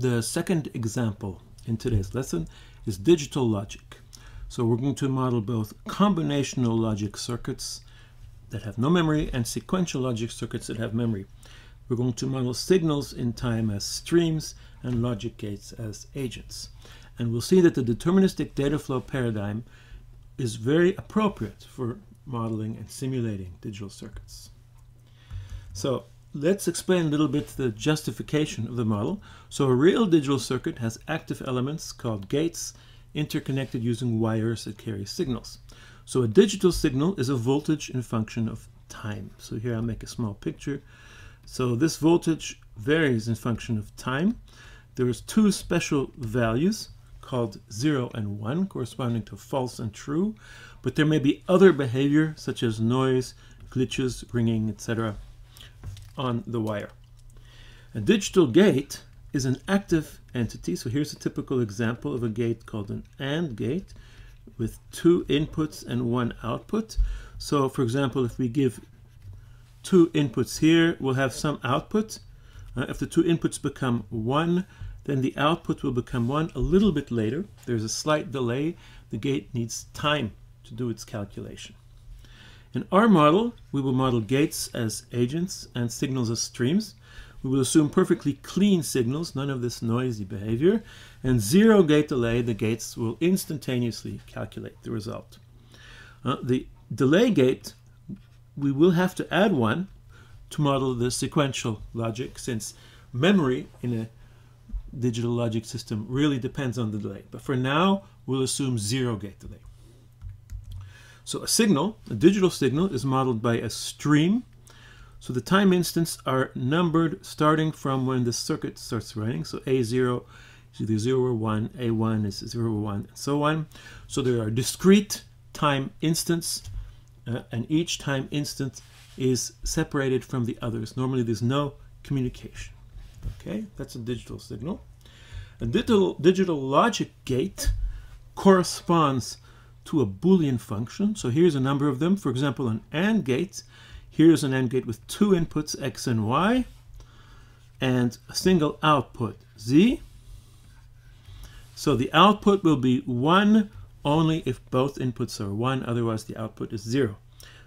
The second example in today's lesson is digital logic. So we're going to model both combinational logic circuits that have no memory and sequential logic circuits that have memory. We're going to model signals in time as streams and logic gates as agents. And we'll see that the deterministic data flow paradigm is very appropriate for modeling and simulating digital circuits. So let's explain a little bit the justification of the model. So a real digital circuit has active elements called gates interconnected using wires that carry signals. So a digital signal is a voltage in function of time. So here I'll make a small picture. So this voltage varies in function of time. There's two special values called 0 and 1 corresponding to false and true, but there may be other behavior such as noise, glitches, ringing, etc. on the wire. A digital gate is an active entity. So here's a typical example of a gate called an AND gate with two inputs and one output. So for example, if we give two inputs here, we'll have some output. If the two inputs become 1, then the output will become 1 a little bit later. There's a slight delay. The gate needs time to do its calculation. In our model, we will model gates as agents and signals as streams. We will assume perfectly clean signals, none of this noisy behavior, and 0 gate delay. The gates will instantaneously calculate the result. The delay gate, we will have to add 1 to model the sequential logic, since memory in a digital logic system really depends on the delay. But for now, we'll assume 0 gate delay. So a signal, a digital signal, is modeled by a stream. So the time instants are numbered starting from when the circuit starts running. So A0 is either 0 or 1, A1 is 0 or 1, and so on. So there are discrete time instants, and each time instant is separated from the others. Normally there's no communication. Okay, that's a digital signal. A digital logic gate corresponds to a Boolean function. So here's a number of them. For example, an AND gate. Here's an AND gate with two inputs, X and Y, and a single output, Z. So the output will be 1 only if both inputs are 1, otherwise the output is 0.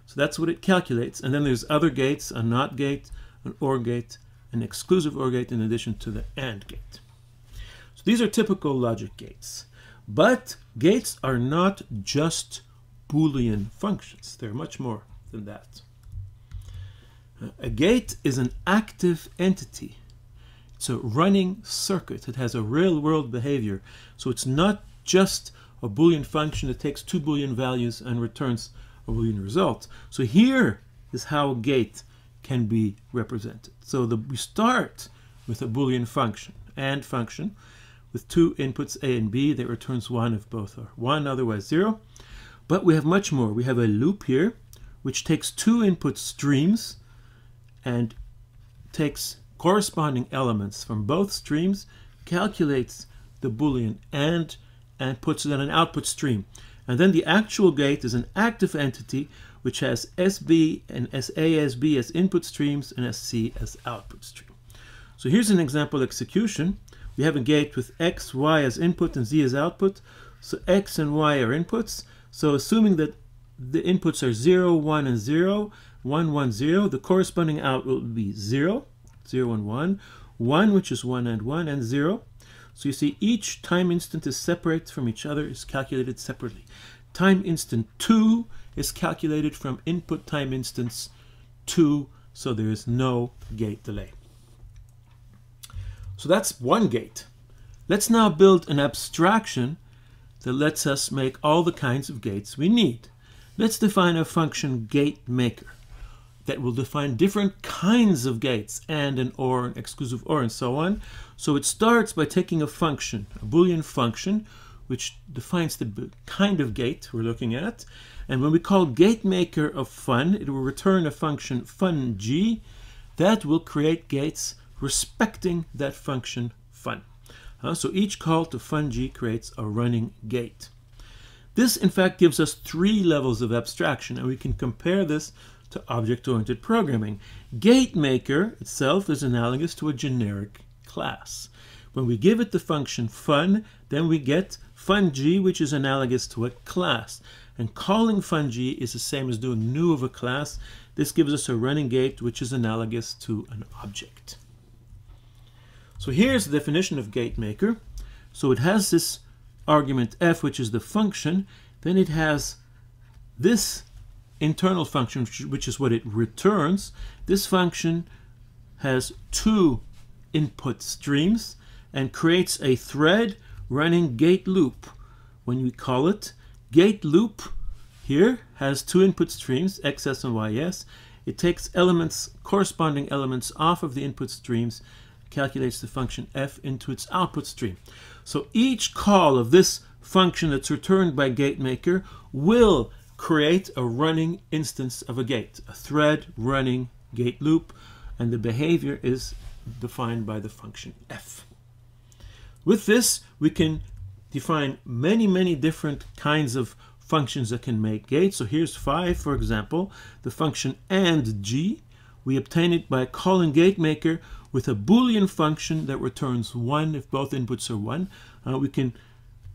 So that's what it calculates. And then there's other gates, a NOT gate, an OR gate, an exclusive OR gate in addition to the AND gate. So these are typical logic gates. But gates are not just Boolean functions. They're much more than that. A gate is an active entity. It's a running circuit. It has a real-world behavior. So it's not just a Boolean function that takes two Boolean values and returns a Boolean result. So here is how a gate can be represented. So we start with a Boolean function, AND function, with two inputs A and B that returns 1 if both are 1, otherwise 0. But we have much more. We have a loop here which takes two input streams and takes corresponding elements from both streams, calculates the Boolean and puts it in an output stream. And then the actual gate is an active entity which has SB and SASB as input streams and SC as output stream. So here's an example execution. We have a gate with X, Y as input and Z as output. So X and Y are inputs. So assuming that the inputs are 0, 1, and 0, 1, 1, 0, the corresponding out will be 0, 0 and 1, 1 which is 1 and 0. So you see each time instant is separate from each other, is calculated separately. Time instant 2 is calculated from input time instance 2, so there is no gate delay. So that's one gate. Let's now build an abstraction that lets us make all the kinds of gates we need. Let's define a function GateMaker that will define different kinds of gates, and an OR, an exclusive OR, and so on. So it starts by taking a function, a Boolean function, which defines the kind of gate we're looking at. And when we call GateMaker of fun, it will return a function funG that will create gates respecting that function fun. So each call to funG creates a running gate. This, in fact, gives us 3 levels of abstraction, and we can compare this to object-oriented programming. GateMaker itself is analogous to a generic class. When we give it the function fun, then we get funG, which is analogous to a class. And calling funG is the same as doing new of a class. This gives us a running gate, which is analogous to an object. So here's the definition of GateMaker. So it has this argument f, which is the function. Then it has this internal function, which is what it returns. This function has two input streams and creates a thread running gate loop. When we call it, gate loop here has two input streams, xs and ys. It takes elements, corresponding elements off of the input streams, calculates the function f into its output stream. So each call of this function that's returned by GateMaker will create a running instance of a gate, a thread running gate loop, and the behavior is defined by the function f. With this, we can define many different kinds of functions that can make gates. So here's 5, for example, the function AND-G. We obtain it by calling GateMaker with a Boolean function that returns 1 if both inputs are 1. We can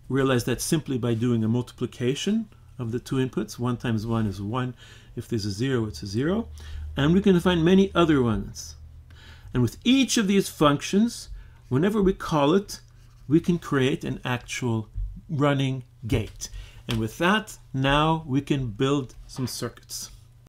realize that simply by doing a multiplication of the two inputs. 1 times 1 is 1. If there's a 0, it's a 0. And we can find many other ones. And with each of these functions, whenever we call it, we can create an actual running gate. And with that, now we can build some circuits.